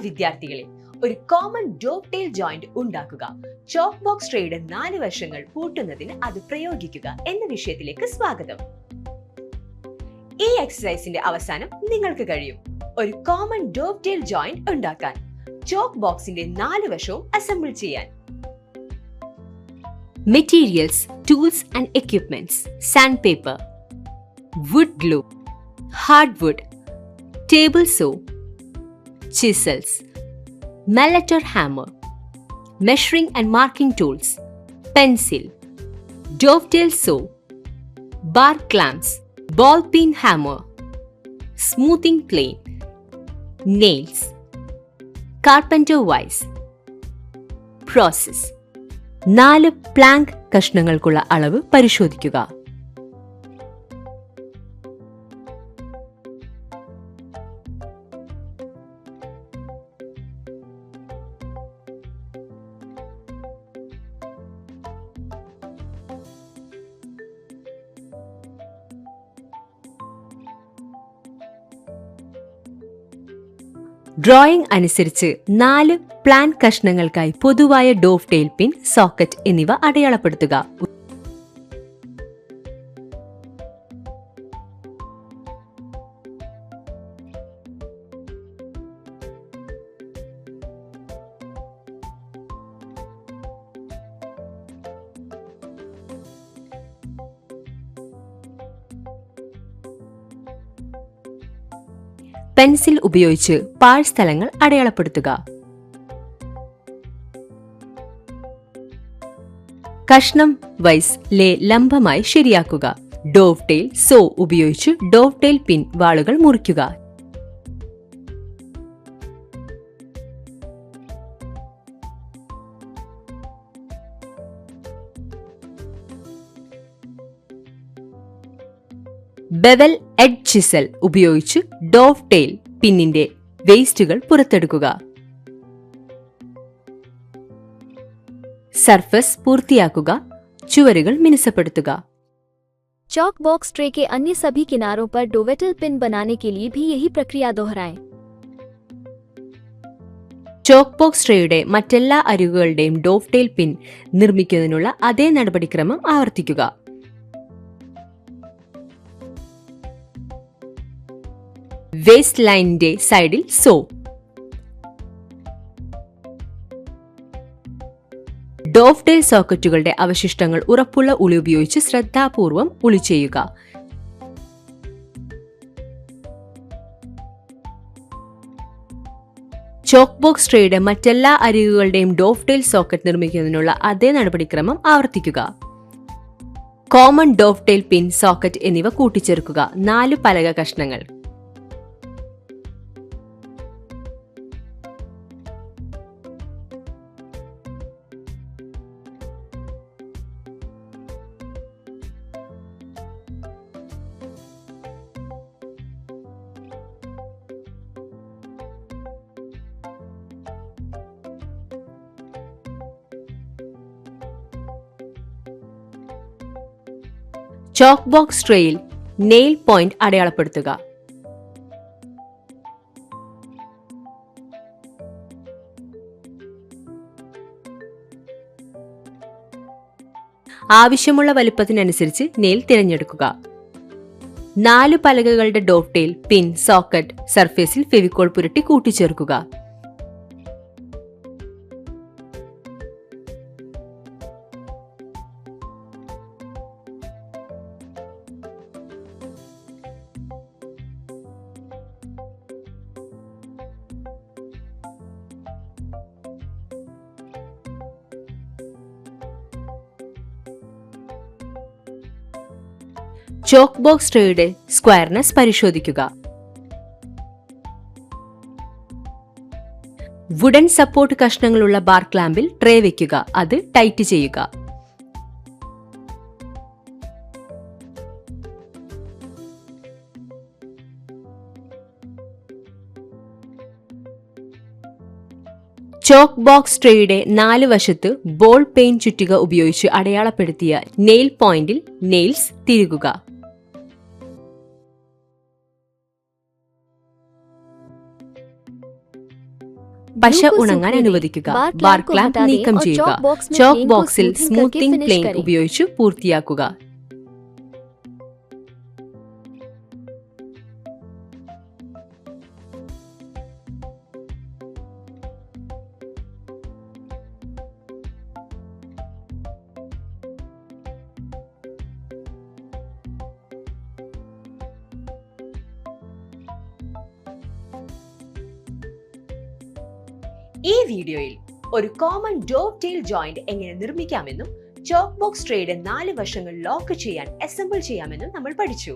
വിദ്യാർത്ഥികളെ, ഒരു common dough tail joint ഉണ്ടാക്കുക. ചോക്ക് ബോക്സ് ട്രേയുടെ 4 വശങ്ങൾ പൂട്ടുന്നതിന് അത് പ്രയോഗിക്കുക എന്ന വിഷയത്തിലേക്ക് സ്വാഗതം. ഈ എക്സസൈസിന്റെ അവസാനം നിങ്ങൾക്ക് കഴിയും ഒരു കോമൺ ഡോവ് ടെയിൽ ജോയിന്റ് ഉണ്ടാക്കാൻ. ചോക്ക് ബോക്സിന്റെ 4 വശവും അസംബിൾ ചെയ്യാൻ. Materials, tools and equipments: sandpaper, wood glue, hardwood, table saw, chisels, malleter hammer, measuring and marking tools, pencil, dovetail saw, bar clamps, ball peen hammer, smoothing plane, nails, carpenter vise. Process: 4 Planck കഷ്ണങ്ങൾക്കുള്ള അളവ് പരിശോധിക്കുക. Drawing അനുസരിച്ച് 4 plan കഷ്ണങ്ങൾക്കായി പൊതുവായ dough tail പിൻ, socket എന്നിവ അടയാളപ്പെടുത്തുക. Pencil ഉപയോഗിച്ച് പാഴ്സ്ഥലങ്ങൾ അടയാളപ്പെടുത്തുക. കഷ്ണം vice ലേ ലംബമായി ശരിയാക്കുക. ഡോവ് ടെയിൽ സോ ഉപയോഗിച്ച് ഡോവ് ടെയിൽ പിൻ വാളുകൾ മുറിക്കുക. ബെവൽ എഡ്ജ് ചിസൽ ഉപയോഗിച്ച് ഡോവ് ടെയിൽ പിന്നിന്റെ വേസ്റ്റുകൾ പുറത്തെടുക്കുക. സർഫസ് പൂർത്തിയാക്കുക. ചുവരുകൾ മിനുസപ്പെടുത്തുക. चौक बॉक्स ट्रे के अन्य सभी किनारों पर डोवेटल पिन बनाने के लिए भी यही प्रक्रिया दोहराएं। ചോക്ക് ബോക്സ് ട്രേയുടെ മറ്റെല്ലാ അരികുകളുടെയും ഡോവ് ടെയിൽ പിൻ നിർമ്മിക്കുന്നതിനുള്ള അതേ നടപടിക്രമം ആവർത്തിക്കുക. വേസ്റ്റ് ലൈനിന്റെ സൈഡിൽ സോ. ഡോവ് ടെയിൽ സോക്കറ്റുകളുടെ അവശിഷ്ടങ്ങൾ ഉറപ്പുള്ള ഉളി ഉപയോഗിച്ച് ശ്രദ്ധാപൂർവം ഉളി ചെയ്യുക. ചോക്ക് ബോക്സ് ട്രേയുടെ മറ്റെല്ലാ അരികുകളുടെയും ഡോവ് ടെയിൽ സോക്കറ്റ് നിർമ്മിക്കുന്നതിനുള്ള അതേ നടപടിക്രമം ആവർത്തിക്കുക. കോമൺ ഡോവ് ടെയിൽ പിൻ, സോക്കറ്റ് എന്നിവ കൂട്ടിച്ചേർക്കുക. 4 പലക കഷ്ണങ്ങൾ. ചോക്ക് ബോക്സ് ട്രേയിൽ നെയിൽ പോയിന്റ് അടയാളപ്പെടുത്തുക. ആവശ്യമുള്ള വലുപ്പത്തിനനുസരിച്ച് നെയിൽ തിരഞ്ഞെടുക്കുക. 4 പലകകളുടെ ഡോവ് ടെയിൽ പിൻ, സോക്കറ്റ് സർഫേസിൽ ഫെവിക്കോൾ പുരട്ടി കൂട്ടിച്ചേർക്കുക. ചോക്ക് ബോക്സ് ട്രേയുടെ സ്ക്വയർനെസ് പരിശോധിക്കുക. വുഡൻ സപ്പോർട്ട് കഷ്ണങ്ങളുള്ള ബാർ ക്ലാമ്പിൽ ട്രേ വയ്ക്കുക. അത് ടൈറ്റ് ചെയ്യുക. ചോക്ക് ബോക്സ് ട്രേയുടെ 4 വശത്ത് ബോൾ പെയിൻ ചുറ്റിക ഉപയോഗിച്ച് അടയാളപ്പെടുത്തിയ നെയിൽ പോയിന്റിൽ നെയിൽസ് തിരുകുക. പശ ഉണങ്ങാൻ അനുവദിക്കുക. ബാർ ക്ലാമ്പ് നീക്കം ചെയ്യുക. ചോക്ക് ബോക്സിൽ സ്മൂത്തിംഗ് പ്ലെയിൻ ഉപയോഗിച്ച് പൂർത്തിയാക്കുക. ഈ വീഡിയോയിൽ ഒരു കോമൺ ഡോവ് ടെയിൽ ജോയിന്റ് എങ്ങനെ നിർമ്മിക്കാമെന്നും ചോക്ക് ബോക്സ് ട്രേയുടെ 4 വശങ്ങൾ ലോക്ക് ചെയ്യാൻ അസംബിൾ ചെയ്യാമെന്നും നമ്മൾ പഠിച്ചു.